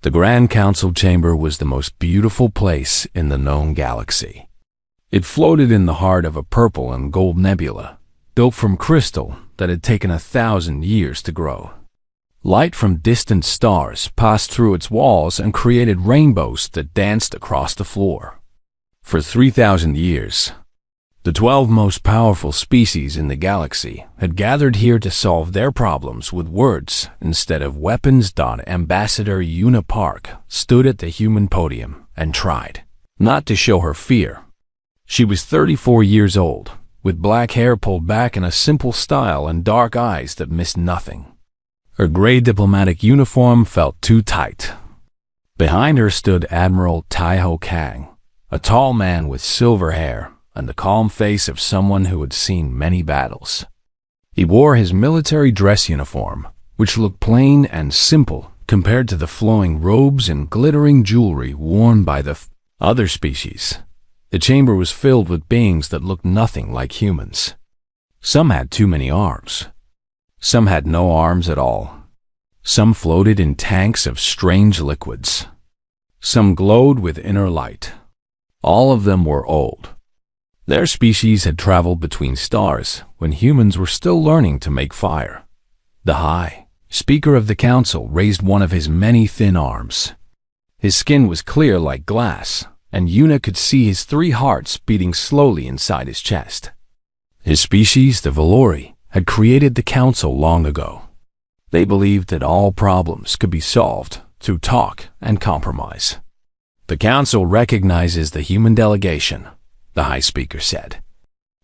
The Grand Council Chamber was the most beautiful place in the known galaxy. It floated in the heart of a purple and gold nebula, built from crystal that had taken 1,000 years to grow. Light from distant stars passed through its walls and created rainbows that danced across the floor. For 3,000 years, the 12 most powerful species in the galaxy had gathered here to solve their problems with words instead of weapons. Ambassador Una Park stood at the human podium and tried not to show her fear. She was 34 years old, with black hair pulled back in a simple style and dark eyes that missed nothing. Her gray diplomatic uniform felt too tight. Behind her stood Admiral Taiho Kang, a tall man with silver hair and the calm face of someone who had seen many battles. He wore his military dress uniform, which looked plain and simple compared to the flowing robes and glittering jewelry worn by the other species. The chamber was filled with beings that looked nothing like humans. Some had too many arms. Some had no arms at all. Some floated in tanks of strange liquids. Some glowed with inner light. All of them were old. Their species had traveled between stars when humans were still learning to make fire. The High Speaker of the Council raised one of his many thin arms. His skin was clear like glass, and Una could see his 3 hearts beating slowly inside his chest. His species, the Valori, had created the Council long ago. They believed that all problems could be solved through talk and compromise. The Council recognizes the human delegation, the High Speaker said.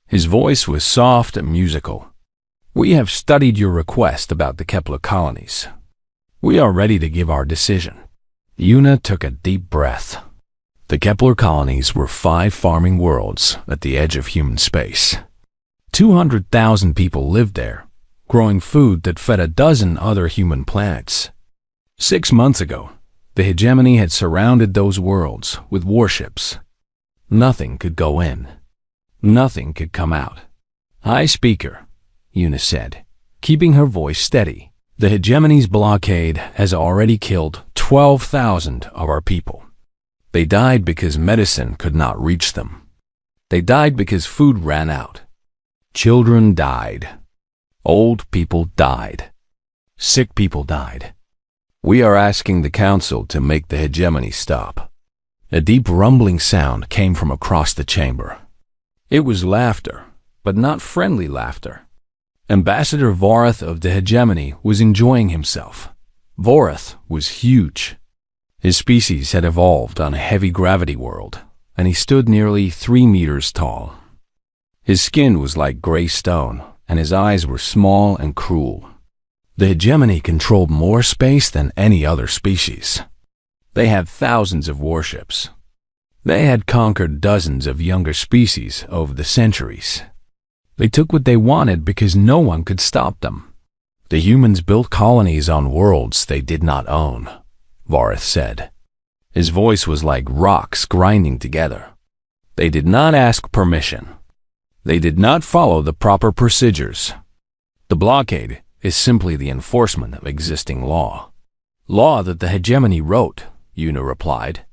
His voice was soft and musical. We have studied your request about the Kepler colonies. We are ready to give our decision. Una took a deep breath. The Kepler colonies were 5 farming worlds at the edge of human space. 200,000 people lived there, growing food that fed a dozen other human planets. 6 months ago, the Hegemony had surrounded those worlds with warships. Nothing could go in. Nothing could come out. High Speaker, Una said, keeping her voice steady. The Hegemony's blockade has already killed 12,000 of our people. They died because medicine could not reach them. They died because food ran out. Children died. Old people died. Sick people died. We are asking the Council to make the Hegemony stop. A deep rumbling sound came from across the chamber. It was laughter, but not friendly laughter. Ambassador Vorath of the Hegemony was enjoying himself. Vorath was huge. His species had evolved on a heavy gravity world, and he stood nearly 3 meters tall. His skin was like gray stone, and his eyes were small and cruel. The Hegemony controlled more space than any other species. They had thousands of warships. They had conquered dozens of younger species over the centuries. They took what they wanted because no one could stop them. The humans built colonies on worlds they did not own, Vorath said. His voice was like rocks grinding together. They did not ask permission. They did not follow the proper procedures. The blockade is simply the enforcement of existing law. Law that the Hegemony wrote, Una replied.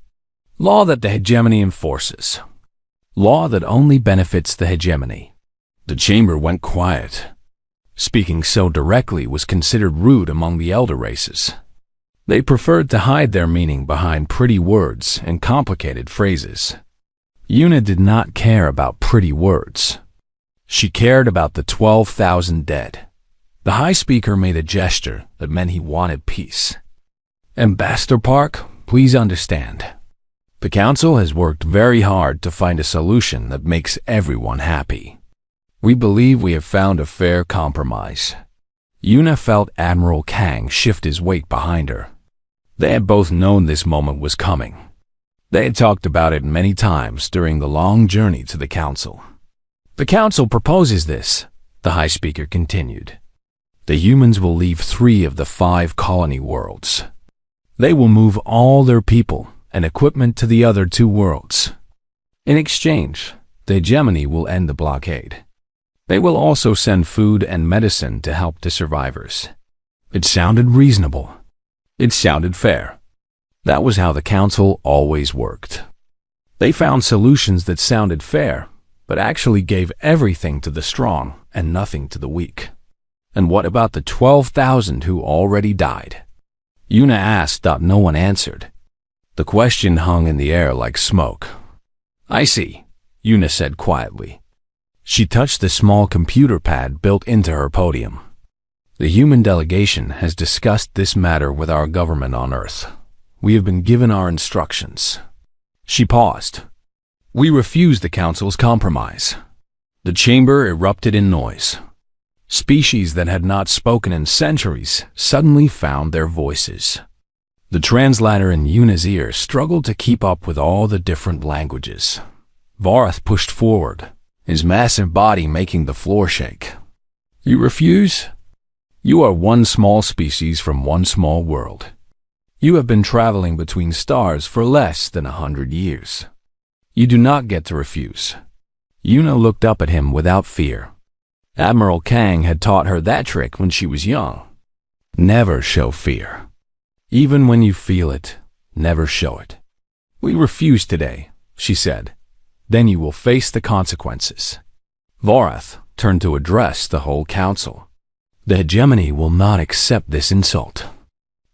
Law that the Hegemony enforces. Law that only benefits the Hegemony. The chamber went quiet. Speaking so directly was considered rude among the elder races. They preferred to hide their meaning behind pretty words and complicated phrases. Una did not care about pretty words. She cared about the 12,000 dead. The High Speaker made a gesture that meant he wanted peace. Ambassador Park, please understand. The Council has worked very hard to find a solution that makes everyone happy. We believe we have found a fair compromise. Una felt Admiral Kang shift his weight behind her. They had both known this moment was coming. They had talked about it many times during the long journey to the Council. The Council proposes this, the High Speaker continued. The humans will leave 3 of the 5 colony worlds. They will move all their people and equipment to the other 2 worlds. In exchange, the Hegemony will end the blockade. They will also send food and medicine to help the survivors. It sounded reasonable. It sounded fair. That was how the council always worked. They found solutions that sounded fair, but actually gave everything to the strong and nothing to the weak. And what about the 12,000 who already died? Yuna asked. No one answered. The question hung in the air like smoke. I see, Yuna said quietly. She touched the small computer pad built into her podium. The human delegation has discussed this matter with our government on Earth. We have been given our instructions. She paused. We refuse the council's compromise. The chamber erupted in noise. Species that had not spoken in centuries suddenly found their voices. The translator in Yuna's ear struggled to keep up with all the different languages. Varath pushed forward, his massive body making the floor shake. You refuse? You are one small species from one small world. You have been traveling between stars for less than 100 years. You do not get to refuse. Yuna looked up at him without fear. Admiral Kang had taught her that trick when she was young. Never show fear. Even when you feel it, never show it. We refuse today, she said. Then you will face the consequences. Varath turned to address the whole council. The Hegemony will not accept this insult.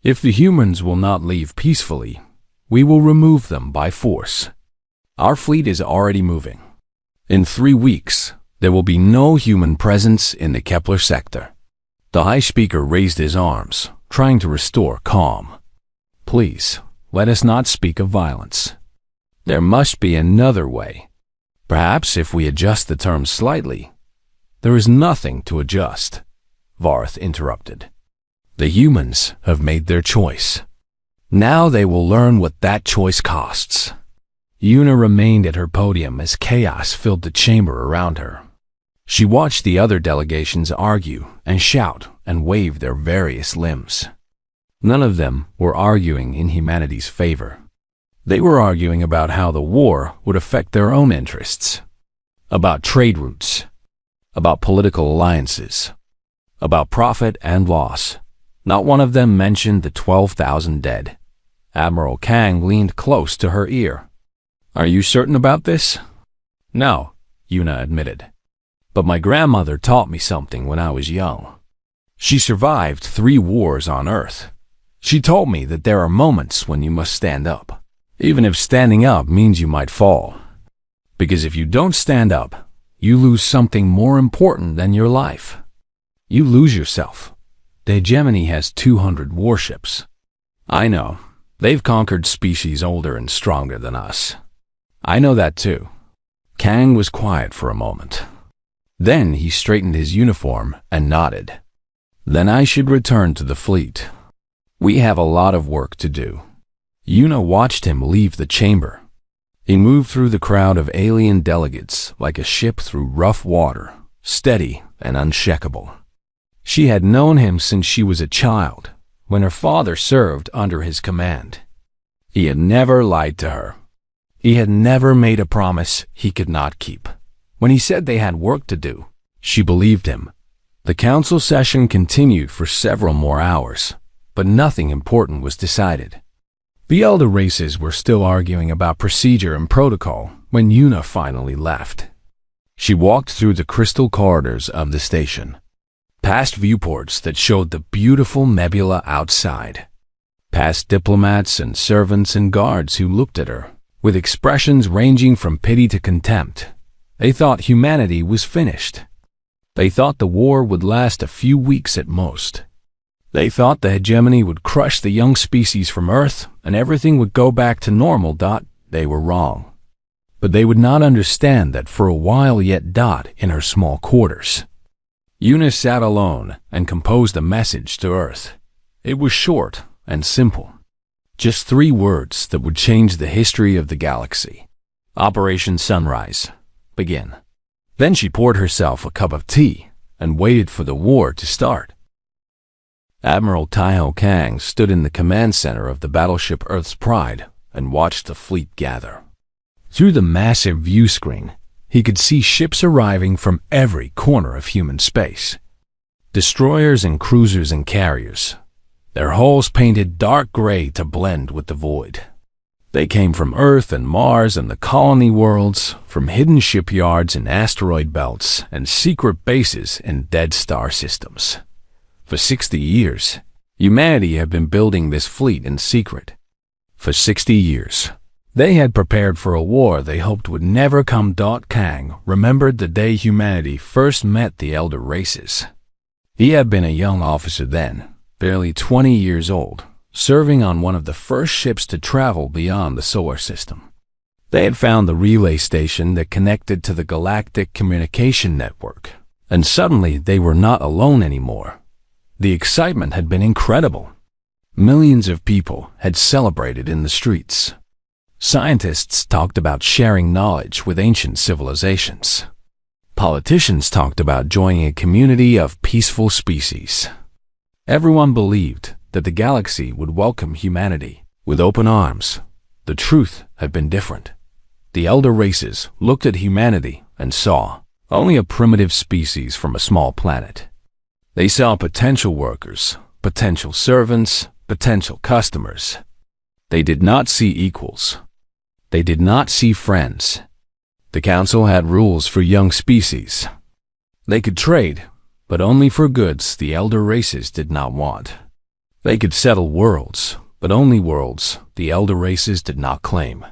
If the humans will not leave peacefully, we will remove them by force. Our fleet is already moving. In 3 weeks, there will be no human presence in the Kepler sector. The High Speaker raised his arms, trying to restore calm. Please, let us not speak of violence. There must be another way. Perhaps if we adjust the terms slightly. There is nothing to adjust, Varath interrupted. The humans have made their choice. Now they will learn what that choice costs. Yuna remained at her podium as chaos filled the chamber around her. She watched the other delegations argue and shout and wave their various limbs. None of them were arguing in humanity's favor. They were arguing about how the war would affect their own interests, about trade routes, about political alliances, about profit and loss. Not one of them mentioned the 12,000 dead. Admiral Kang leaned close to her ear. Are you certain about this? No, Yuna admitted. But my grandmother taught me something when I was young. She survived 3 wars on Earth. She told me that there are moments when you must stand up, even if standing up means you might fall. Because if you don't stand up, you lose something more important than your life. You lose yourself. The Hegemony has 200 warships. I know, they've conquered species older and stronger than us. I know that too. Kang was quiet for a moment. Then he straightened his uniform and nodded. Then I should return to the fleet. We have a lot of work to do. Yuna watched him leave the chamber. He moved through the crowd of alien delegates like a ship through rough water, steady and unshakable. She had known him since she was a child, when her father served under his command. He had never lied to her. He had never made a promise he could not keep. When he said they had work to do, she believed him. The council session continued for several more hours, but nothing important was decided. The elder races were still arguing about procedure and protocol when Yuna finally left. She walked through the crystal corridors of the station, past viewports that showed the beautiful nebula outside, past diplomats and servants and guards who looked at her with expressions ranging from pity to contempt. They thought humanity was finished. They thought the war would last a few weeks at most. They thought the Hegemony would crush the young species from Earth and everything would go back to normal. They were wrong. But they would not understand that for a while yet. In her small quarters, Yuna sat alone and composed a message to Earth. It was short and simple. Just 3 words that would change the history of the galaxy. Operation Sunrise. Begin. Then she poured herself a cup of tea and waited for the war to start. Admiral Taiho Kang stood in the command center of the battleship Earth's Pride and watched the fleet gather. Through the massive view screen, he could see ships arriving from every corner of human space. Destroyers and cruisers and carriers, their hulls painted dark gray to blend with the void. They came from Earth and Mars and the colony worlds, from hidden shipyards and asteroid belts and secret bases in dead star systems. For 60 years, humanity had been building this fleet in secret. For 60 years, they had prepared for a war they hoped would never come. Kang remembered the day humanity first met the elder races. He had been a young officer then, barely 20 years old, serving on one of the first ships to travel beyond the solar system. They had found the relay station that connected to the galactic communication network, and suddenly they were not alone anymore. The excitement had been incredible. Millions of people had celebrated in the streets. Scientists talked about sharing knowledge with ancient civilizations. Politicians talked about joining a community of peaceful species. Everyone believed that the galaxy would welcome humanity with open arms. The truth had been different. The elder races looked at humanity and saw only a primitive species from a small planet. They saw potential workers, potential servants, potential customers. They did not see equals. They did not see friends. The council had rules for young species. They could trade, but only for goods the elder races did not want. They could settle worlds, but only worlds the elder races did not claim.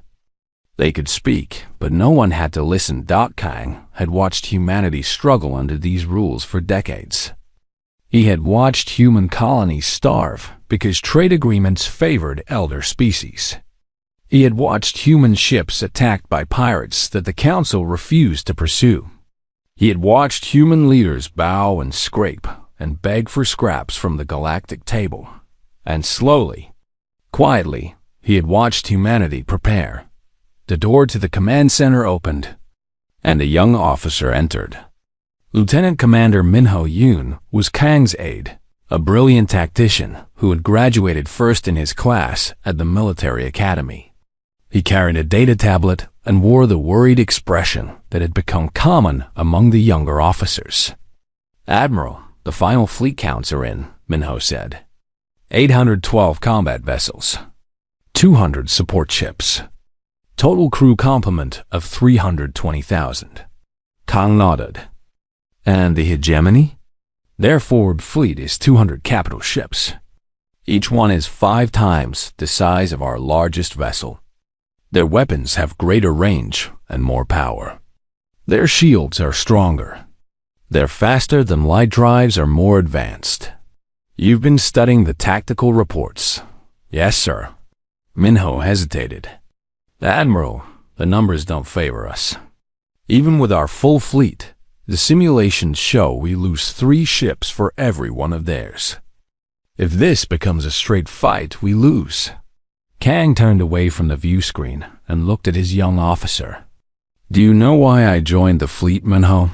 They could speak, but no one had to listen. Kang had watched humanity struggle under these rules for decades. He had watched human colonies starve because trade agreements favored elder species. He had watched human ships attacked by pirates that the council refused to pursue. He had watched human leaders bow and scrape and beg for scraps from the galactic table. And slowly, quietly, he had watched humanity prepare. The door to the command center opened, and a young officer entered. Lieutenant Commander Minho Yoon was Kang's aide, a brilliant tactician who had graduated first in his class at the military academy. He carried a data tablet and wore the worried expression that had become common among the younger officers. "Admiral, the final fleet counts are in," Minho said. 812 combat vessels, 200 support ships, total crew complement of 320,000. Kang nodded. "And the Hegemony? Their forward fleet is 200 capital ships. Each one is 5 times the size of our largest vessel. Their weapons have greater range and more power. Their shields are stronger. Their faster than light drives are more advanced. You've been studying the tactical reports." "Yes, sir." Minho hesitated. "Admiral, the numbers don't favor us. Even with our full fleet, the simulations show we lose 3 ships for every one of theirs. If this becomes a straight fight, we lose." Kang turned away from the view screen and looked at his young officer. "Do you know why I joined the fleet, Minho?"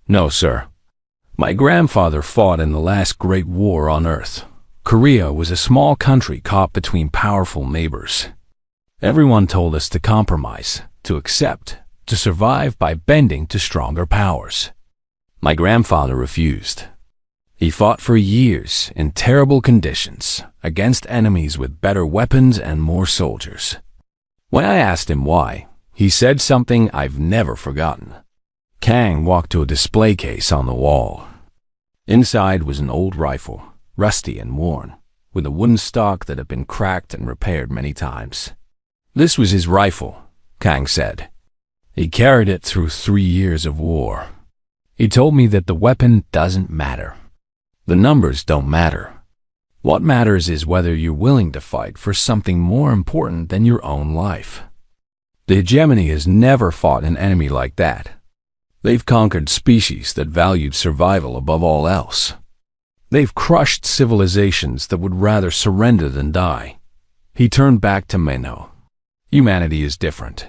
"No, sir. My grandfather fought in the last great war on Earth. Korea was a small country caught between powerful neighbors. Everyone told us to compromise, to accept, to survive by bending to stronger powers. My grandfather refused. He fought for years in terrible conditions against enemies with better weapons and more soldiers. When I asked him why, he said something I've never forgotten." Kang walked to a display case on the wall. Inside was an old rifle, rusty and worn, with a wooden stock that had been cracked and repaired many times. "This was his rifle," Kang said. "He carried it through 3 years of war. He told me that the weapon doesn't matter. The numbers don't matter. What matters is whether you're willing to fight for something more important than your own life. The Hegemony has never fought an enemy like that. They've conquered species that valued survival above all else. They've crushed civilizations that would rather surrender than die." He turned back to Minho. "Humanity is different.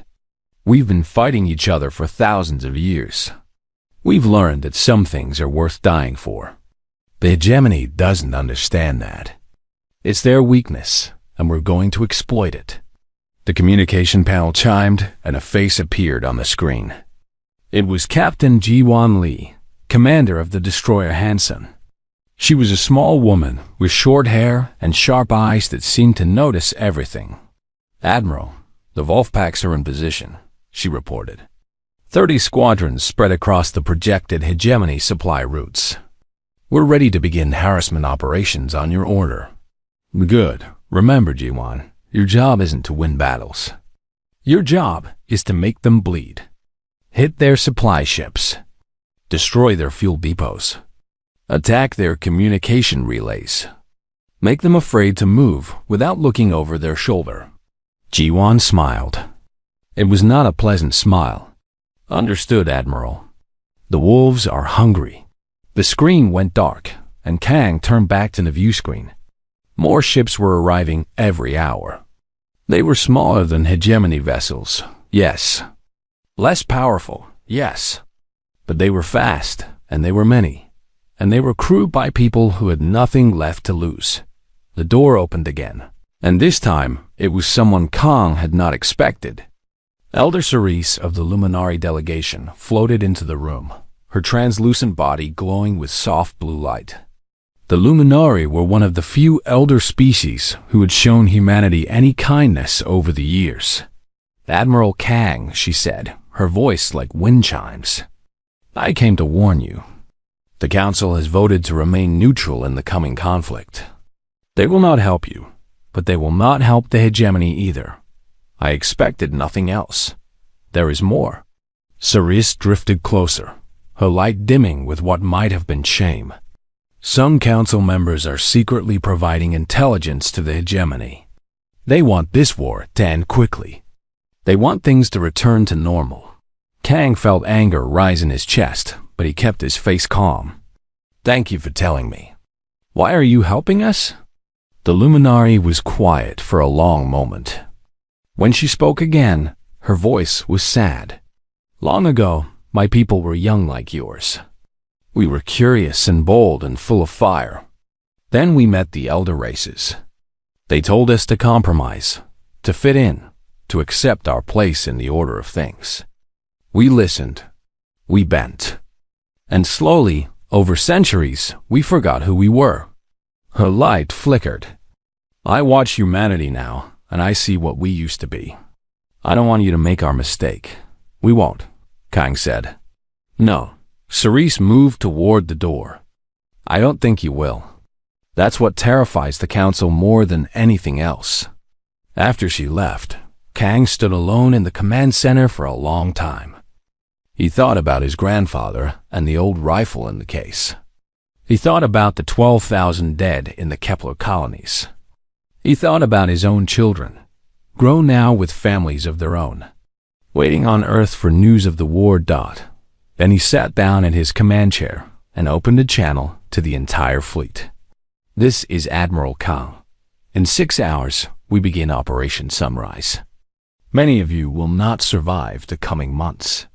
We've been fighting each other for thousands of years. We've learned that some things are worth dying for. The Hegemony doesn't understand that. It's their weakness, and we're going to exploit it." The communication panel chimed, and a face appeared on the screen. It was Captain Ji-Won Lee, commander of the destroyer Hansen. She was a small woman with short hair and sharp eyes that seemed to notice everything. "Admiral, the Wolfpacks are in position," she reported. 30 squadrons spread across the projected Hegemony supply routes. "We're ready to begin harassment operations on your order." "Good. Remember, G1, your job isn't to win battles. Your job is to make them bleed. Hit their supply ships. Destroy their fuel depots. Attack their communication relays. Make them afraid to move without looking over their shoulder." G1 smiled. It was not a pleasant smile. "Understood, Admiral." "The wolves are hungry." The screen went dark, and Kang turned back to the view screen. More ships were arriving every hour. They were smaller than Hegemony vessels, yes. Less powerful, yes. But they were fast, and they were many. And they were crewed by people who had nothing left to lose. The door opened again, and this time it was someone Kang had not expected. Elder Cerise of the Luminari delegation floated into the room, her translucent body glowing with soft blue light. The Luminari were one of the few elder species who had shown humanity any kindness over the years. "Admiral Kang," she said, her voice like wind chimes. "I came to warn you. The Council has voted to remain neutral in the coming conflict. They will not help you, but they will not help the Hegemony either. I expected nothing else. There is more." Cerise drifted closer, her light dimming with what might have been shame. "Some Council members are secretly providing intelligence to the Hegemony. They want this war to end quickly. They want things to return to normal." Kang felt anger rise in his chest, but he kept his face calm. "Thank you for telling me. Why are you helping us?" The Luminari was quiet for a long moment. When she spoke again, her voice was sad. "Long ago, my people were young like yours. We were curious and bold and full of fire. Then we met the elder races. They told us to compromise, to fit in, to accept our place in the order of things. We listened. We bent. And slowly, over centuries, we forgot who we were." Her light flickered. "I watch humanity now, and I see what we used to be. I don't want you to make our mistake." "We won't," Kang said. "No." Cerise moved toward the door. "I don't think you will. That's what terrifies the Council more than anything else." After she left, Kang stood alone in the command center for a long time. He thought about his grandfather and the old rifle in the case. He thought about the 12,000 dead in the Kepler colonies. He thought about his own children, grown now with families of their own, waiting on Earth for news of the war. Then he sat down in his command chair and opened a channel to the entire fleet. "This is Admiral Kang. In 6 hours, we begin Operation Sunrise. Many of you will not survive the coming months.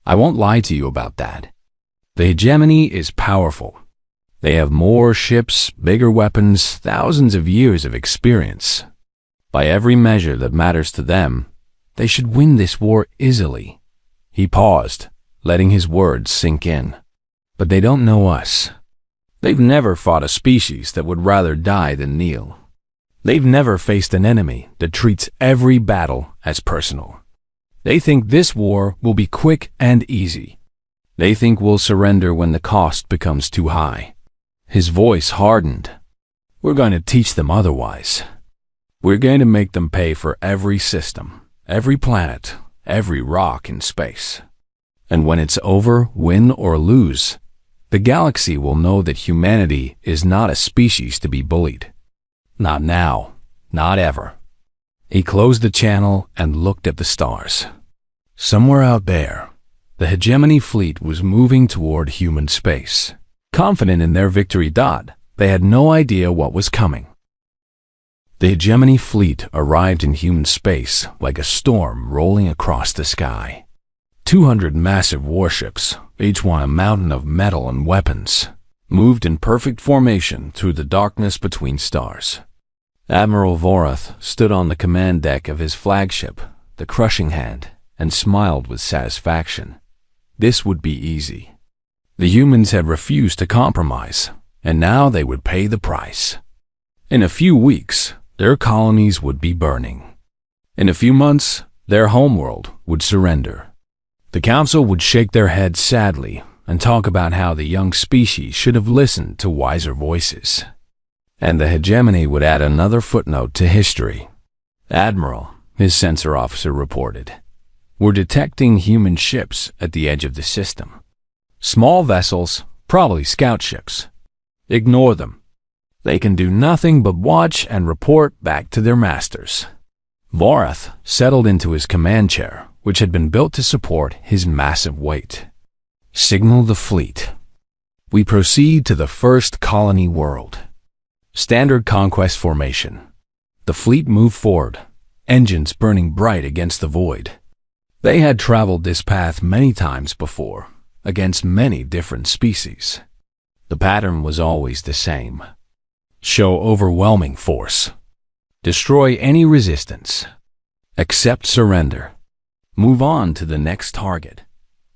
I won't lie to you about that. The Hegemony is powerful. They have more ships, bigger weapons, thousands of years of experience. By every measure that matters to them, they should win this war easily." He paused, letting his words sink in. "But they don't know us. They've never fought a species that would rather die than kneel. They've never faced an enemy that treats every battle as personal. They think this war will be quick and easy. They think we'll surrender when the cost becomes too high." His voice hardened. "We're going to teach them otherwise. We're going to make them pay for every system, every planet, every rock in space. And when it's over, win or lose, the galaxy will know that humanity is not a species to be bullied. Not now, not ever." He closed the channel and looked at the stars. Somewhere out there, the Hegemony fleet was moving toward human space. Confident in their victory. They had no idea what was coming. The Hegemony fleet arrived in human space like a storm rolling across the sky. 200 massive warships, each one a mountain of metal and weapons, moved in perfect formation through the darkness between stars. Admiral Vorath stood on the command deck of his flagship, the Crushing Hand, and smiled with satisfaction. This would be easy. The humans had refused to compromise, and now they would pay the price. In a few weeks, their colonies would be burning. In a few months, their homeworld would surrender. The council would shake their heads sadly and talk about how the young species should have listened to wiser voices. And the hegemony would add another footnote to history. "Admiral," his sensor officer reported, "we're detecting human ships at the edge of the system. Small vessels, probably scout ships. Ignore them. They can do nothing but watch and report back to their masters." Vorath settled into his command chair, which had been built to support his massive weight. "Signal the fleet. We proceed to the first colony world." Standard conquest formation. The fleet moved forward, engines burning bright against the void. They had traveled this path many times before, against many different species. The pattern was always the same. Show overwhelming force. Destroy any resistance. Accept surrender. Move on to the next target.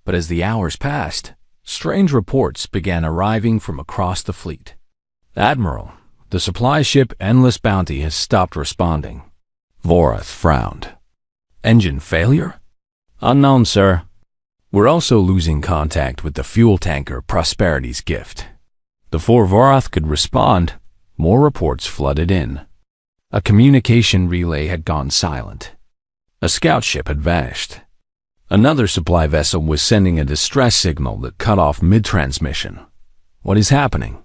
But as the hours passed, strange reports began arriving from across the fleet. "Admiral, the supply ship Endless Bounty has stopped responding." Vorath frowned. "Engine failure?" "Unknown, sir." "We're also losing contact with the fuel tanker Prosperity's Gift." Before Vorath could respond, more reports flooded in. A communication relay had gone silent. A scout ship had vanished. Another supply vessel was sending a distress signal that cut off mid-transmission. "What is happening?"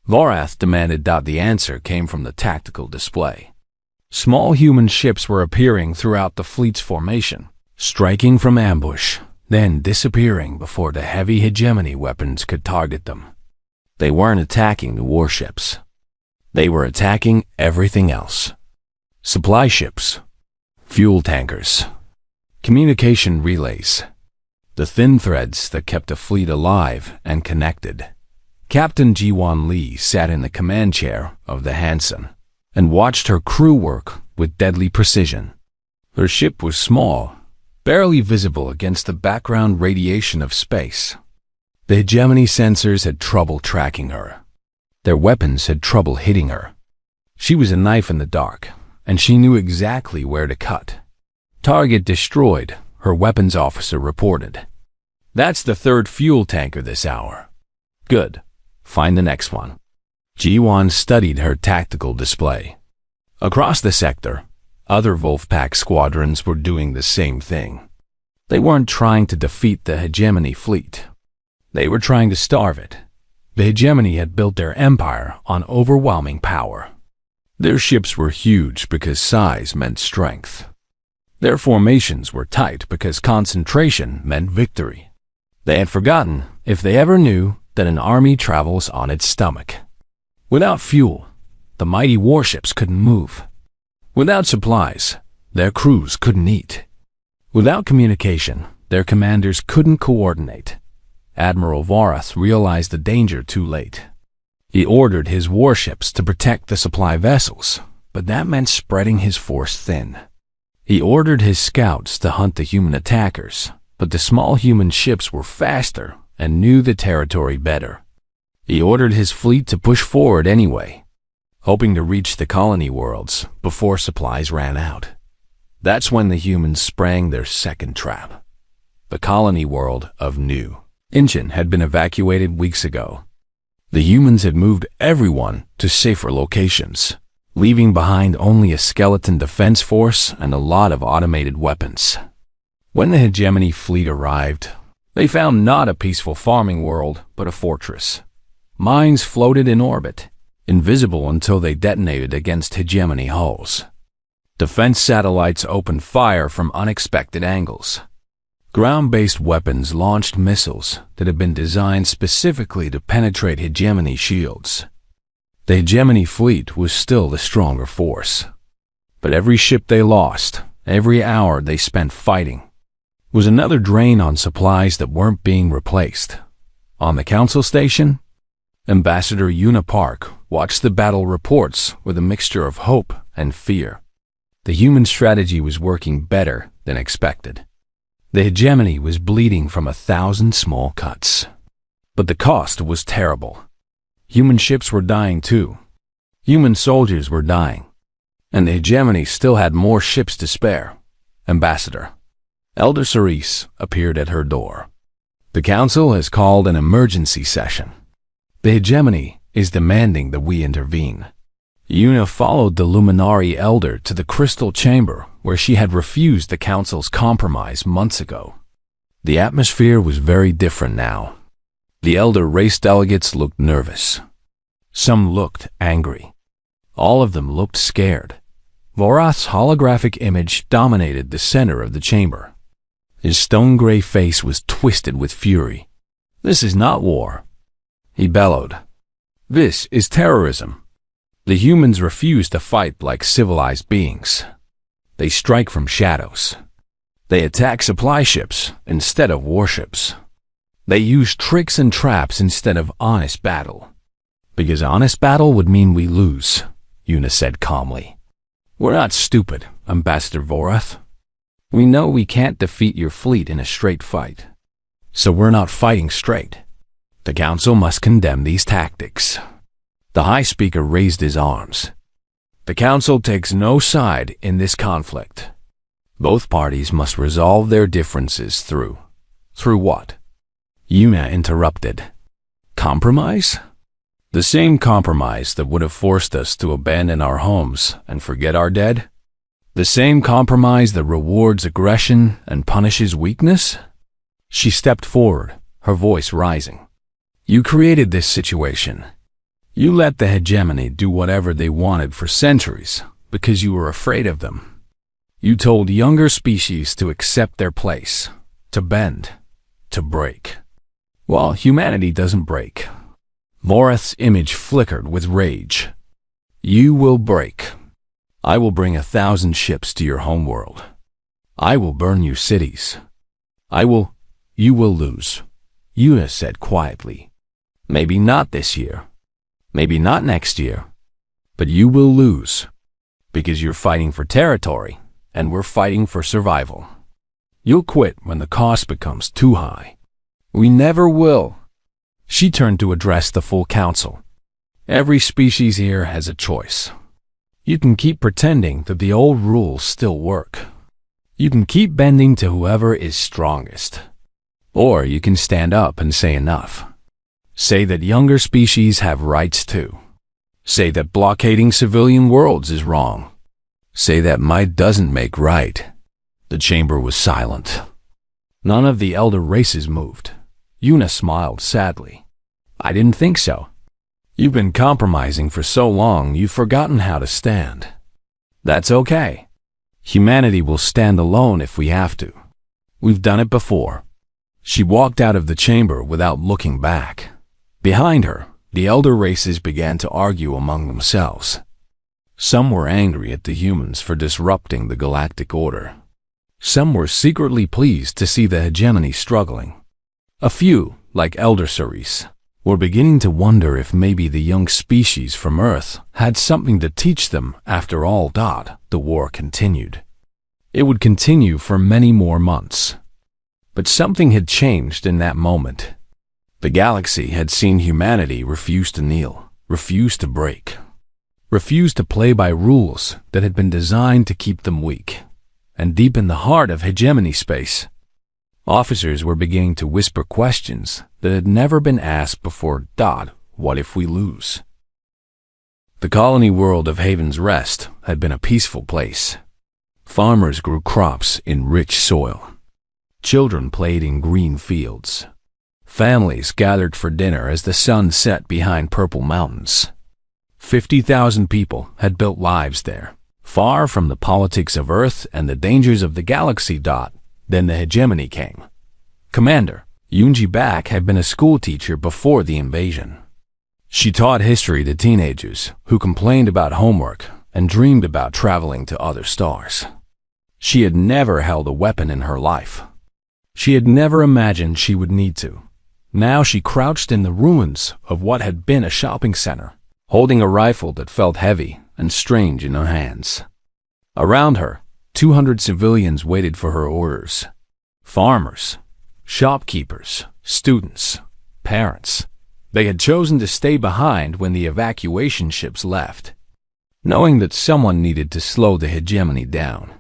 Vorath demanded that the answer came from the tactical display. Small human ships were appearing throughout the fleet's formation, striking from ambush, then disappearing before the heavy hegemony weapons could target them. They weren't attacking the warships. They were attacking everything else. Supply ships, fuel tankers, communication relays, the thin threads that kept a fleet alive and connected. Captain Ji-Wan Lee sat in the command chair of the Hanson and watched her crew work with deadly precision. Her ship was small, barely visible against the background radiation of space. The hegemony sensors had trouble tracking her. Their weapons had trouble hitting her. She was a knife in the dark, and she knew exactly where to cut. "Target destroyed," her weapons officer reported. "That's the third fuel tanker this hour." "Good. Find the next one." Ji-Wan studied her tactical display. Across the sector, other Wolfpack squadrons were doing the same thing. They weren't trying to defeat the hegemony fleet. They were trying to starve it. The hegemony had built their empire on overwhelming power. Their ships were huge because size meant strength. Their formations were tight because concentration meant victory. They had forgotten, if they ever knew, that an army travels on its stomach. Without fuel, the mighty warships couldn't move. Without supplies, their crews couldn't eat. Without communication, their commanders couldn't coordinate. Admiral Vorath realized the danger too late. He ordered his warships to protect the supply vessels, but that meant spreading his force thin. He ordered his scouts to hunt the human attackers, but the small human ships were faster and knew the territory better. He ordered his fleet to push forward anyway, hoping to reach the colony worlds before supplies ran out. That's when the humans sprang their second trap. The colony world of New Incheon had been evacuated weeks ago. The humans had moved everyone to safer locations, leaving behind only a skeleton defense force and a lot of automated weapons. When the hegemony fleet arrived, they found not a peaceful farming world, but a fortress. Mines floated in orbit, invisible until they detonated against hegemony hulls. Defense satellites opened fire from unexpected angles. Ground-based weapons launched missiles that had been designed specifically to penetrate hegemony shields. The hegemony fleet was still the stronger force. But every ship they lost, every hour they spent fighting, was another drain on supplies that weren't being replaced. On the council station, Ambassador Yuna Park watched the battle reports with a mixture of hope and fear. The human strategy was working better than expected. The hegemony was bleeding from 1,000 small cuts. But the cost was terrible. Human ships were dying too. Human soldiers were dying. And the Hegemony still had more ships to spare. Ambassador. Elder Cerise appeared at her door. The council has called an emergency session. The Hegemony is demanding that we intervene. Una followed the Luminary Elder to the crystal chamber where she had refused the council's compromise months ago. The atmosphere was very different now. The Elder race delegates looked nervous. Some looked angry. All of them looked scared. Vorath's holographic image dominated the center of the chamber. His stone-gray face was twisted with fury. "This is not war," he bellowed. "This is terrorism. The humans refuse to fight like civilized beings. They strike from shadows. They attack supply ships instead of warships. They use tricks and traps instead of honest battle. Because honest battle would mean we lose," Una said calmly. "We're not stupid, Ambassador Vorath. We know we can't defeat your fleet in a straight fight. So we're not fighting straight. The Council must condemn these tactics." The High Speaker raised his arms. "The Council takes no side in this conflict. Both parties must resolve their differences through what?" Una interrupted. "Compromise? The same compromise that would have forced us to abandon our homes and forget our dead? The same compromise that rewards aggression and punishes weakness?" She stepped forward, her voice rising. "You created this situation. You let the Hegemony do whatever they wanted for centuries because you were afraid of them. You told younger species to accept their place, to bend, to break. Well, humanity doesn't break." Vorath's image flickered with rage. "You will break. I will bring 1,000 ships to your homeworld. I will burn your cities. You will lose," Una said quietly. "Maybe not this year. Maybe not next year. But you will lose. Because you're fighting for territory, and we're fighting for survival. You'll quit when the cost becomes too high. We never will." She turned to address the full council. "Every species here has a choice. You can keep pretending that the old rules still work. You can keep bending to whoever is strongest. Or you can stand up and say enough. Say that younger species have rights too. Say that blockading civilian worlds is wrong. Say that might doesn't make right." The chamber was silent. None of the elder races moved. Una smiled sadly. "I didn't think so. You've been compromising for so long you've forgotten how to stand. That's okay. Humanity will stand alone if we have to. We've done it before." She walked out of the chamber without looking back. Behind her, the elder races began to argue among themselves. Some were angry at the humans for disrupting the galactic order. Some were secretly pleased to see the Hegemony struggling. A few, like Elder Cerise, were beginning to wonder if maybe the young species from Earth had something to teach them after all. The war continued. It would continue for many more months. But something had changed in that moment. The galaxy had seen humanity refuse to kneel, refuse to break, refuse to play by rules that had been designed to keep them weak. And deep in the heart of Hegemony space, officers were beginning to whisper questions that had never been asked before. What if we lose? The colony world of Haven's Rest had been a peaceful place. Farmers grew crops in rich soil. Children played in green fields. Families gathered for dinner as the sun set behind purple mountains. 50,000 people had built lives there, far from the politics of Earth and the dangers of the galaxy. Then the Hegemony came. Commander Yunji Bak had been a schoolteacher before the invasion. She taught history to teenagers who complained about homework and dreamed about traveling to other stars. She had never held a weapon in her life. She had never imagined she would need to. Now she crouched in the ruins of what had been a shopping center, holding a rifle that felt heavy and strange in her hands. Around her, 200 civilians waited for her orders. Farmers, shopkeepers, students, parents, They had chosen to stay behind when the evacuation ships left, knowing that someone needed to slow the Hegemony down.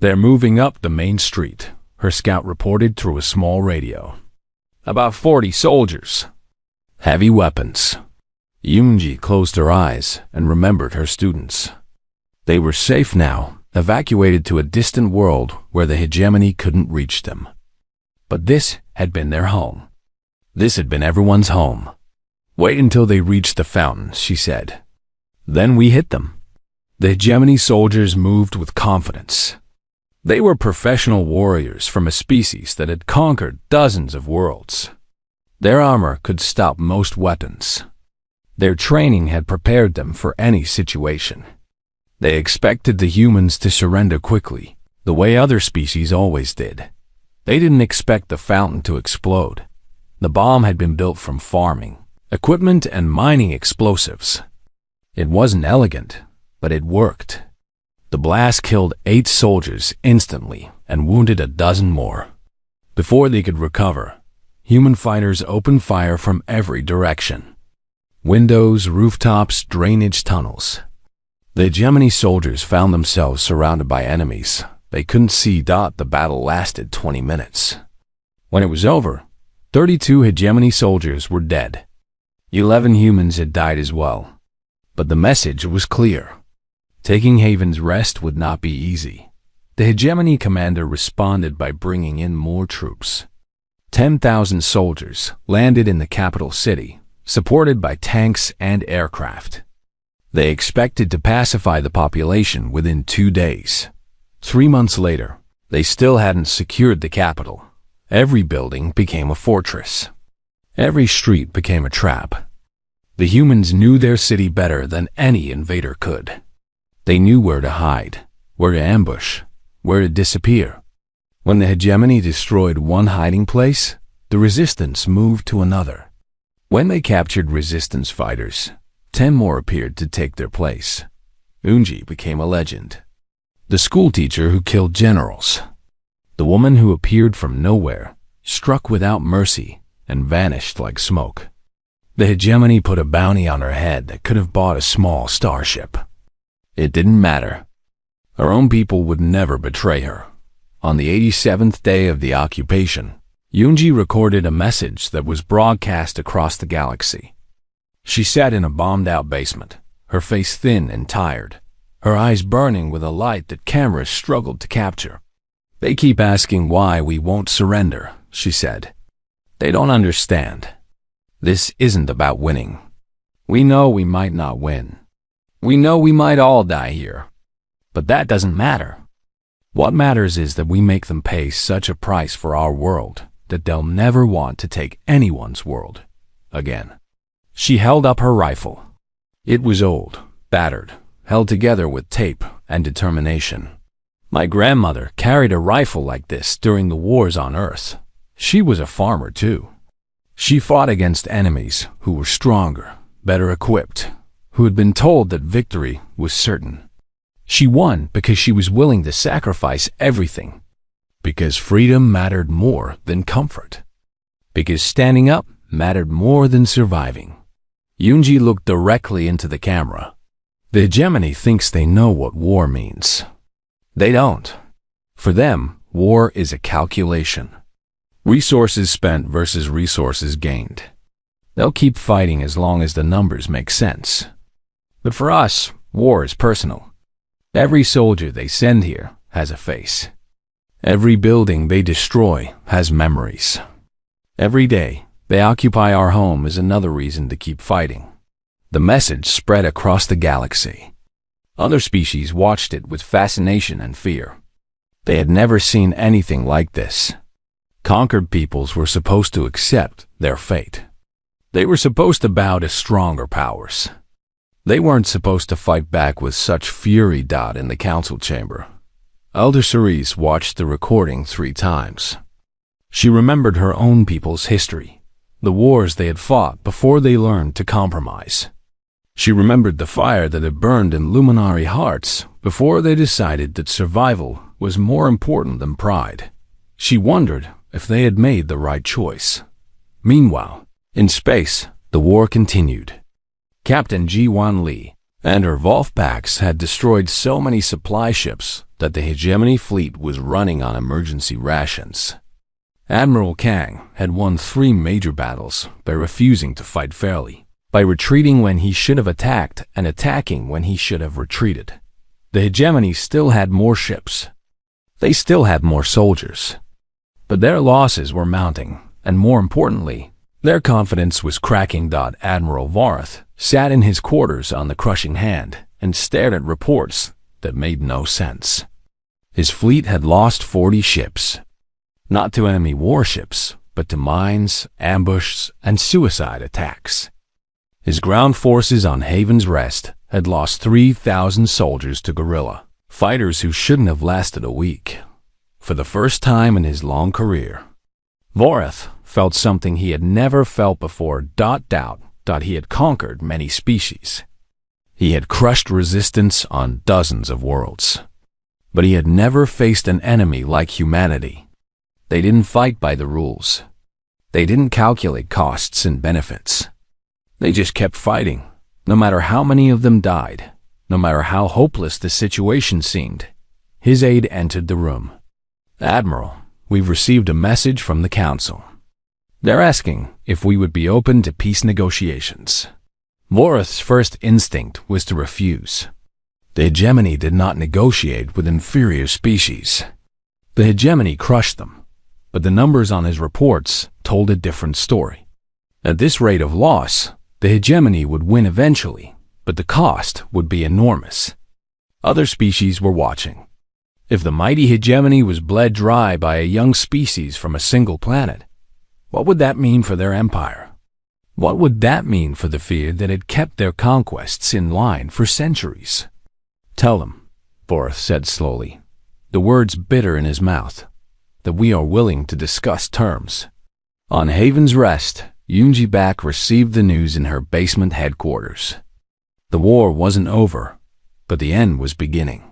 "They're moving up the main street," her scout reported through a small radio. "About 40 soldiers. Heavy weapons." Yoonji closed her eyes and remembered her students. They were safe now, evacuated to a distant world where the Hegemony couldn't reach them. But this had been their home. This had been everyone's home. "Wait until they reach the fountain," she said. "Then we hit them." The Hegemony soldiers moved with confidence. They were professional warriors from a species that had conquered dozens of worlds. Their armor could stop most weapons. Their training had prepared them for any situation. They expected the humans to surrender quickly, the way other species always did. They didn't expect the fountain to explode. The bomb had been built from farming, equipment, and mining explosives. It wasn't elegant, but it worked. The blast killed 8 soldiers instantly and wounded a dozen more. Before they could recover, human fighters opened fire from every direction. Windows, rooftops, drainage tunnels. The Hegemony soldiers found themselves surrounded by enemies they couldn't see. The battle lasted 20 minutes. When it was over, 32 Hegemony soldiers were dead. 11 humans had died as well. But the message was clear. Taking Haven's Rest would not be easy. The Hegemony commander responded by bringing in more troops. 10,000 soldiers landed in the capital city, supported by tanks and aircraft. They expected to pacify the population within 2 days. 3 months later, they still hadn't secured the capital. Every building became a fortress. Every street became a trap. The humans knew their city better than any invader could. They knew where to hide, where to ambush, where to disappear. When the Hegemony destroyed one hiding place, the resistance moved to another. When they captured resistance fighters, 10 more appeared to take their place. Yoonji became a legend. The schoolteacher who killed generals. The woman who appeared from nowhere, struck without mercy, and vanished like smoke. The Hegemony put a bounty on her head that could have bought a small starship. It didn't matter. Her own people would never betray her. On the 87th day of the occupation, Yoonji recorded a message that was broadcast across the galaxy. She sat in a bombed-out basement, her face thin and tired, her eyes burning with a light that cameras struggled to capture. "They keep asking why we won't surrender," she said. "They don't understand. This isn't about winning. We know we might not win. We know we might all die here. But that doesn't matter. What matters is that we make them pay such a price for our world that they'll never want to take anyone's world again." She held up her rifle. It was old, battered, held together with tape and determination. "My grandmother carried a rifle like this during the wars on Earth. She was a farmer too. She fought against enemies who were stronger, better equipped, who had been told that victory was certain. She won because she was willing to sacrifice everything. Because freedom mattered more than comfort. Because standing up mattered more than surviving." Yoonji looked directly into the camera. The Hegemony thinks they know what war means. They don't. For them, war is a calculation. Resources spent versus resources gained. They'll keep fighting as long as the numbers make sense. But for us, war is personal. Every soldier they send here has a face. Every building they destroy has memories. Every day they occupy our home is another reason to keep fighting. The message spread across the galaxy. Other species watched it with fascination and fear. They had never seen anything like this. Conquered peoples were supposed to accept their fate. They were supposed to bow to stronger powers. They weren't supposed to fight back with such fury. In the council chamber, Elder Cerise watched the recording 3 times. She remembered her own people's history, the wars they had fought before they learned to compromise. She remembered the fire that had burned in luminary hearts before they decided that survival was more important than pride. She wondered if they had made the right choice. Meanwhile, in space, The war continued. Captain Ji-Wan Lee and her Wolfpacks had destroyed so many supply ships that the Hegemony fleet was running on emergency rations. Admiral Kang had won 3 major battles by refusing to fight fairly, by retreating when he should have attacked and attacking when he should have retreated. The Hegemony still had more ships. They still had more soldiers. But their losses were mounting, and more importantly, their confidence was cracking. Admiral Vorath sat in his quarters on the crushing hand and stared at reports that made no sense. His fleet had lost 40 ships. Not to enemy warships, but to mines, ambushes, and suicide attacks. His ground forces on Haven's Rest had lost 3,000 soldiers to guerrilla fighters who shouldn't have lasted a week. For the first time in his long career, Vorath felt something he had never felt before. He had conquered many species. He had crushed resistance on dozens of worlds. But he had never faced an enemy like humanity. They didn't fight by the rules. They didn't calculate costs and benefits. They just kept fighting, no matter how many of them died, no matter how hopeless the situation seemed. His aide entered the room. "Admiral, we've received a message from the Council. They're asking if we would be open to peace negotiations." Vorath's first instinct was to refuse. The Hegemony did not negotiate with inferior species. The Hegemony crushed them, but the numbers on his reports told a different story. At this rate of loss, the Hegemony would win eventually, but the cost would be enormous. Other species were watching. If the mighty Hegemony was bled dry by a young species from a single planet, what would that mean for their empire? What would that mean for the fear that had kept their conquests in line for centuries? "Tell them," Vorath said slowly, the words bitter in his mouth, "that we are willing to discuss terms." On Haven's Rest, Yunji Bak received the news in her basement headquarters. The war wasn't over, but the end was beginning.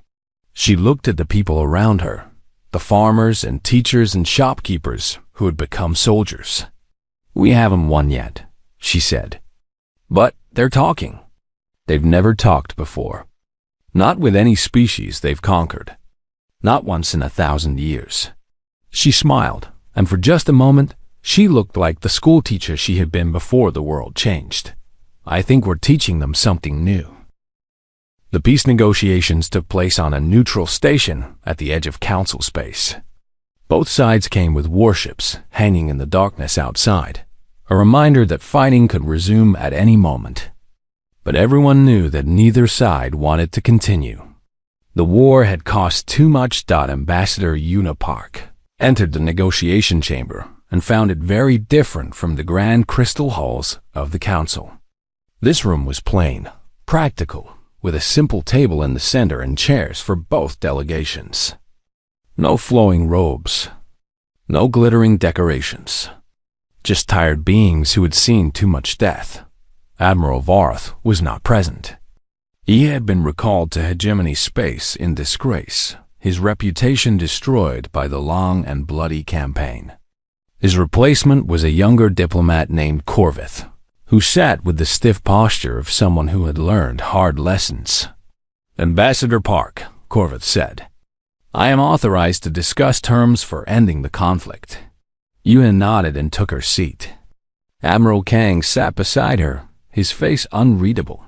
She looked at the people around her, the farmers and teachers and shopkeepers who had become soldiers. "We haven't won yet," she said. "But they're talking. They've never talked before. Not with any species they've conquered. Not once in 1,000 years." She smiled, and for just a moment, she looked like the schoolteacher she had been before the world changed. "I think we're teaching them something new." The peace negotiations took place on a neutral station at the edge of Council space. Both sides came with warships hanging in the darkness outside, a reminder that fighting could resume at any moment. But everyone knew that neither side wanted to continue. The war had cost too much. Ambassador Yuna Park entered the negotiation chamber and found it very different from the grand crystal halls of the Council. This room was plain, practical, with a simple table in the center and chairs for both delegations. No flowing robes, no glittering decorations, just tired beings who had seen too much death. Admiral Vorath was not present. He had been recalled to Hegemony space in disgrace, his reputation destroyed by the long and bloody campaign. His replacement was a younger diplomat named Corvith, who sat with the stiff posture of someone who had learned hard lessons. "Ambassador Park," Corvith said, "I am authorized to discuss terms for ending the conflict." Yuna nodded and took her seat. Admiral Kang sat beside her, his face unreadable.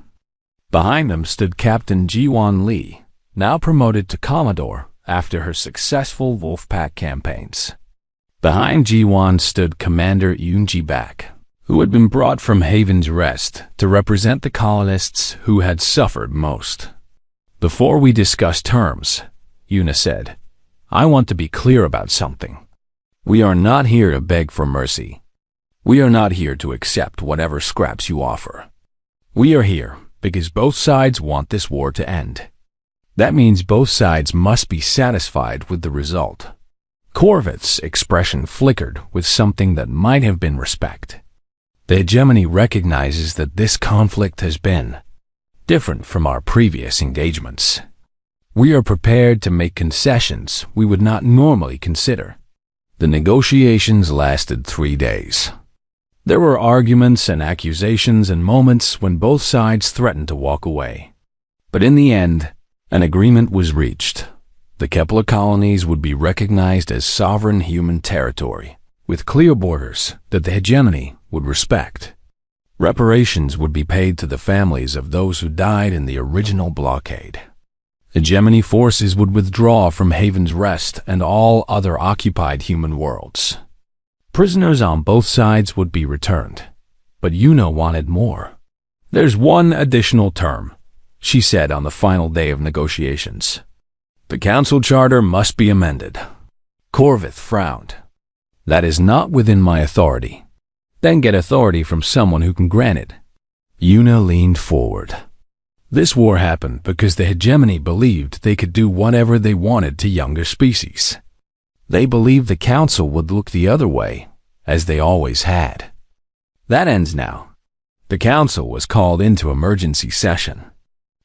Behind them stood Captain Ji-Wan Lee, now promoted to Commodore after her successful Wolfpack campaigns. Behind Ji-Wan stood Commander Yunji Bak, who had been brought from Haven's Rest to represent the colonists who had suffered most. "Before we discuss terms," Yuna said, "I want to be clear about something. We are not here to beg for mercy. We are not here to accept whatever scraps you offer. We are here because both sides want this war to end. That means both sides must be satisfied with the result." Corvith's expression flickered with something that might have been respect. "The Hegemony recognizes that this conflict has been different from our previous engagements. We are prepared to make concessions we would not normally consider." The negotiations lasted 3 days. There were arguments and accusations and moments when both sides threatened to walk away. But in the end, an agreement was reached. The Kepler colonies would be recognized as sovereign human territory, with clear borders that the Hegemony would respect. Reparations would be paid to the families of those who died in the original blockade. Hegemony forces would withdraw from Haven's Rest and all other occupied human worlds. Prisoners on both sides would be returned, but Una wanted more. "There's one additional term," she said on the final day of negotiations. "The Council Charter must be amended." Corvith frowned. "That is not within my authority." "Then get authority from someone who can grant it." Una leaned forward. This war happened because the Hegemony believed they could do whatever they wanted to younger species. They believed the Council would look the other way, as they always had. That ends now. The Council was called into emergency session.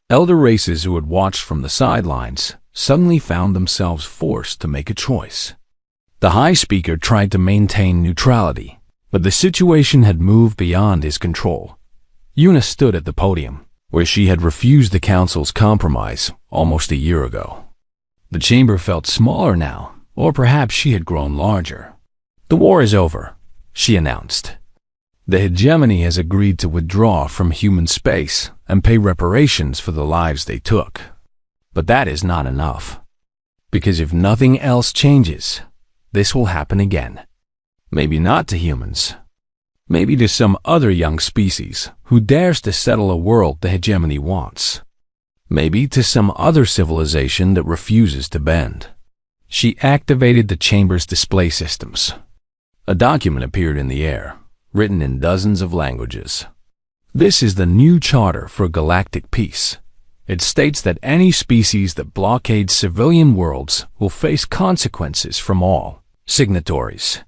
Elder races who had watched from the sidelines suddenly found themselves forced to make a choice. The High Speaker tried to maintain neutrality, but the situation had moved beyond his control. Una stood at the podium, where she had refused the Council's compromise almost a year ago. The chamber felt smaller now, or perhaps she had grown larger. "The war is over," she announced. "The Hegemony has agreed to withdraw from human space and pay reparations for the lives they took. But that is not enough. Because if nothing else changes, this will happen again. Maybe not to humans. Maybe to some other young species who dares to settle a world the Hegemony wants. Maybe to some other civilization that refuses to bend." She activated the chamber's display systems. A document appeared in the air, written in dozens of languages. "This is the new charter for galactic peace. It states that any species that blockades civilian worlds will face consequences from all signatories.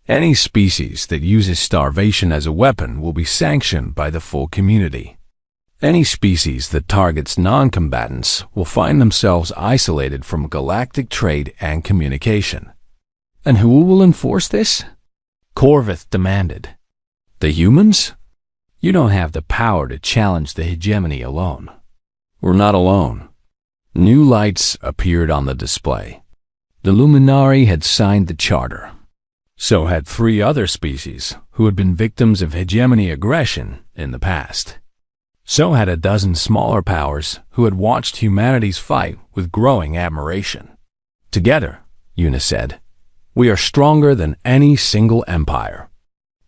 Any species that uses starvation as a weapon will be sanctioned by the full community. Any species that targets non-combatants will find themselves isolated from galactic trade and communication." "And who will enforce this?" Corvith demanded. "The humans? You don't have the power to challenge the Hegemony alone." "We're not alone." New lights appeared on the display. The Luminari had signed the charter. So had 3 other species who had been victims of Hegemony aggression in the past. So had a dozen smaller powers who had watched humanity's fight with growing admiration. "Together," Una said, "we are stronger than any single empire.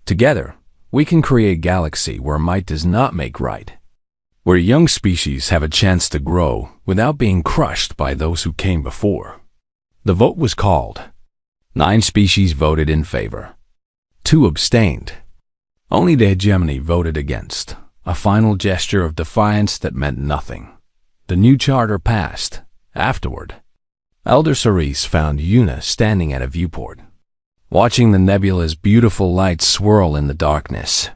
Together, we can create a galaxy where might does not make right, where young species have a chance to grow without being crushed by those who came before." The vote was called. 9 species voted in favor. 2 abstained. Only the Hegemony voted against, a final gesture of defiance that meant nothing. The new charter passed. Afterward, Elder Cerise found Una standing at a viewport, watching the nebula's beautiful lights swirl in the darkness.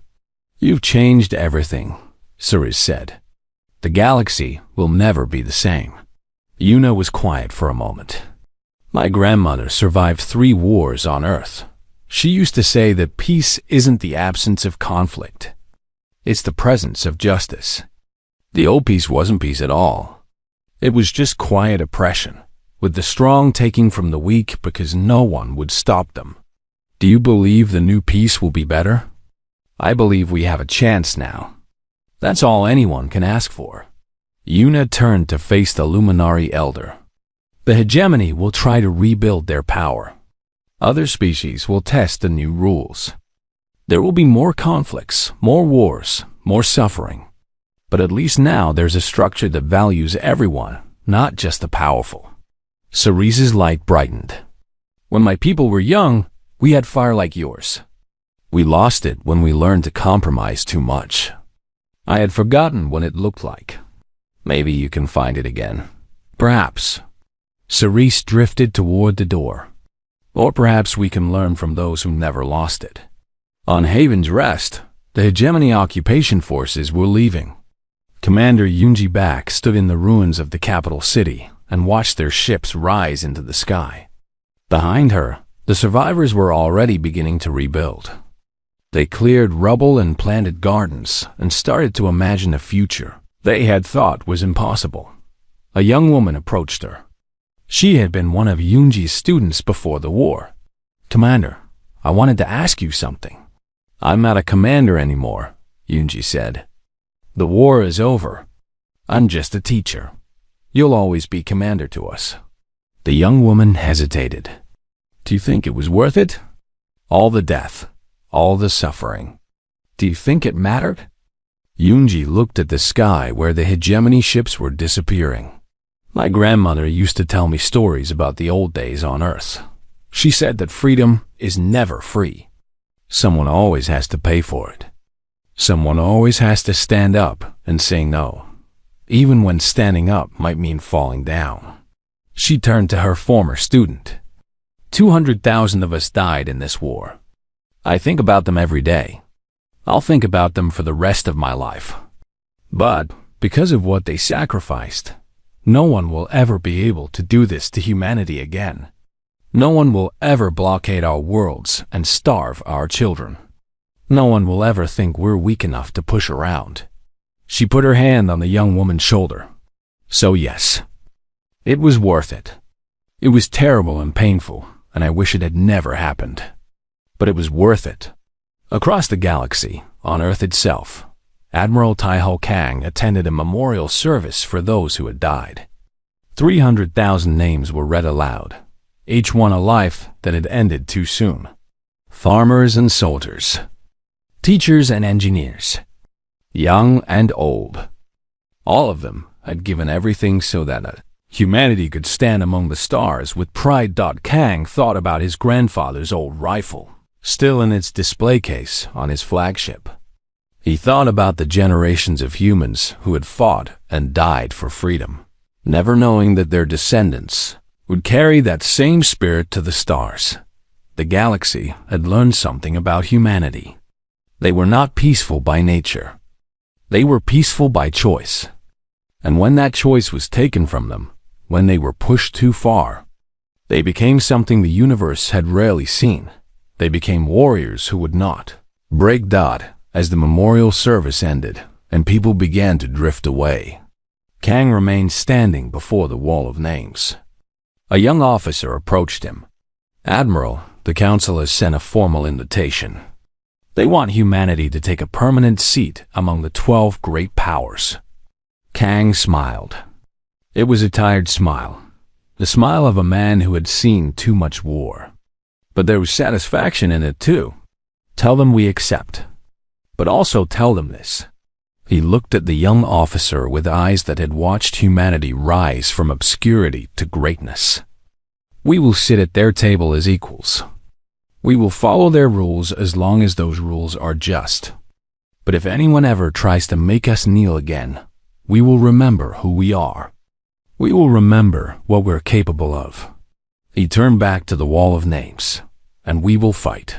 "You've changed everything," Cerise said. "The galaxy will never be the same." Una was quiet for a moment. "My grandmother survived 3 wars on Earth. She used to say that peace isn't the absence of conflict. It's the presence of justice. The old peace wasn't peace at all. It was just quiet oppression, with the strong taking from the weak because no one would stop them. Do you believe the new peace will be better? I believe we have a chance now. That's all anyone can ask for." Una turned to face the Luminari Elder. "The Hegemony will try to rebuild their power. Other species will test the new rules. There will be more conflicts, more wars, more suffering. But at least now there's a structure that values everyone, not just the powerful." Cerise's light brightened. "When my people were young, we had fire like yours. We lost it when we learned to compromise too much. I had forgotten what it looked like. Maybe you can find it again. Perhaps." Cerise drifted toward the door. "Or perhaps we can learn from those who never lost it." On Haven's Rest, the Hegemony occupation forces were leaving. Commander Yunji Bak stood in the ruins of the capital city and watched their ships rise into the sky. Behind her, the survivors were already beginning to rebuild. They cleared rubble and planted gardens and started to imagine a future they had thought was impossible. A young woman approached her. She had been one of Yoonji's students before the war. "Commander, I wanted to ask you something." "I'm not a commander anymore," Yoonji said. "The war is over. I'm just a teacher. You'll always be commander to us." The young woman hesitated. "Do you think it was worth it? All the death, all the suffering. Do you think it mattered?" Yoonji looked at the sky where the Hegemony ships were disappearing. "My grandmother used to tell me stories about the old days on Earth. She said that freedom is never free. Someone always has to pay for it. Someone always has to stand up and say no, even when standing up might mean falling down." She turned to her former student. 200,000 of us died in this war. I think about them every day. I'll think about them for the rest of my life. But because of what they sacrificed, no one will ever be able to do this to humanity again. No one will ever blockade our worlds and starve our children. No one will ever think we're weak enough to push around. She put her hand on the young woman's shoulder. "So yes, it was worth it. It was terrible and painful, and I wish it had never happened. But it was worth it." Across the galaxy, on Earth itself, Admiral Taiho Kang attended a memorial service for those who had died. 300,000 names were read aloud, each one a life that had ended too soon. Farmers and soldiers, teachers and engineers, young and old. All of them had given everything so that humanity could stand among the stars with pride. Kang thought about his grandfather's old rifle, still in its display case on his flagship. He thought about the generations of humans who had fought and died for freedom, never knowing that their descendants would carry that same spirit to the stars. The galaxy had learned something about humanity. They were not peaceful by nature. They were peaceful by choice. And when that choice was taken from them, when they were pushed too far, they became something the universe had rarely seen. They became warriors who would not break. As the memorial service ended and people began to drift away, Kang remained standing before the wall of names. A young officer approached him. "Admiral, the Council has sent a formal invitation. They want humanity to take a permanent seat among the 12 great powers." Kang smiled. It was a tired smile, the smile of a man who had seen too much war. But there was satisfaction in it too. "Tell them we accept. But also tell them this." He looked at the young officer with eyes that had watched humanity rise from obscurity to greatness. "We will sit at their table as equals. We will follow their rules as long as those rules are just. But if anyone ever tries to make us kneel again, we will remember who we are. We will remember what we're capable of." He turned back to the wall of names. "And we will fight."